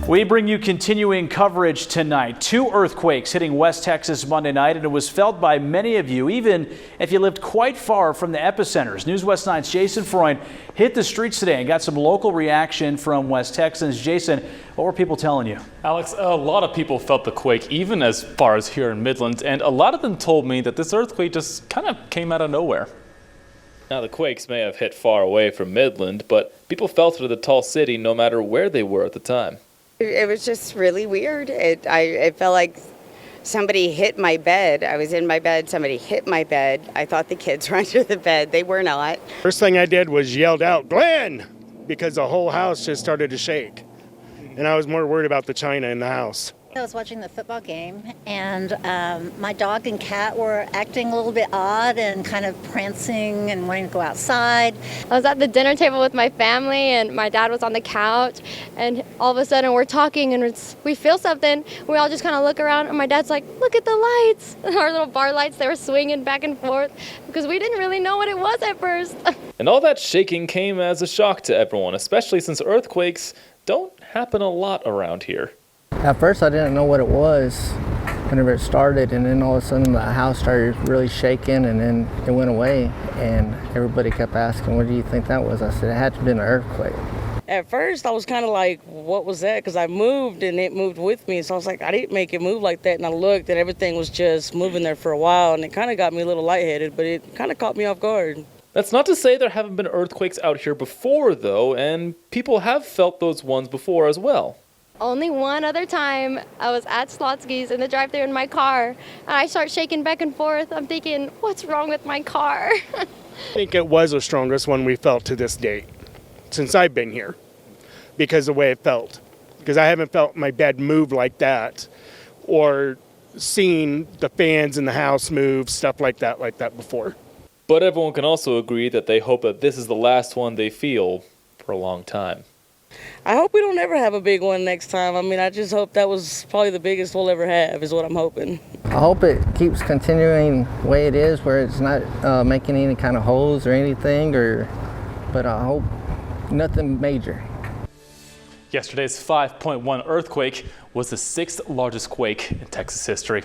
We bring you continuing coverage tonight. 2 earthquakes hitting West Texas Monday night, and it was felt by many of you, even if you lived quite far from the epicenters. News West 9's Jason Freund hit the streets today and got some local reaction from West Texans. Jason, what were people telling you? Alex, a lot of people felt the quake, even as far as here in Midland, and a lot of them told me that this earthquake just kind of came out of nowhere. Now, the quakes may have hit far away from Midland, but people felt it at the tall city no matter where they were at the time. It was just really weird. It felt like somebody hit my bed. I was in my bed, somebody hit my bed. I thought the kids were under the bed. They were not. First thing I did was yelled out, "Glenn!" because the whole house just started to shake. And I was more worried about the china in the house. I was watching the football game, and my dog and cat were acting a little bit odd and kind of prancing and wanting to go outside. I was at the dinner table with my family, and my dad was on the couch, and all of a sudden we're talking and we feel something. We all just kind of look around, and my dad's like, "Look at the lights." Our little bar lights, they were swinging back and forth because we didn't really know what it was at first. And all that shaking came as a shock to everyone, especially since earthquakes don't happen a lot around here. At first I didn't know what it was whenever it started, and then all of a sudden the house started really shaking, and then it went away, and everybody kept asking, "What do you think that was?" I said, "It had to have been an earthquake." At first I was kind of like, what was that? Because I moved and it moved with me, so I was like, I didn't make it move like that. And I looked and everything was just moving there for a while, and it kind of got me a little lightheaded, but it kind of caught me off guard. That's not to say there haven't been earthquakes out here before, though, and people have felt those ones before as well. Only one other time I was at Slotsky's in the drive-thru in my car, and I start shaking back and forth. I'm thinking, what's wrong with my car? I think it was the strongest one we felt to this date since I've been here, because of the way it felt. Because I haven't felt my bed move like that, or seen the fans in the house move, stuff like that before. But everyone can also agree that they hope that this is the last one they feel for a long time. I hope we don't ever have a big one next time. I mean, I just hope that was probably the biggest we'll ever have, is what I'm hoping. I hope it keeps continuing the way it is, where it's not making any kind of holes or anything, but I hope nothing major. Yesterday's 5.1 earthquake was the 6th largest quake in Texas history.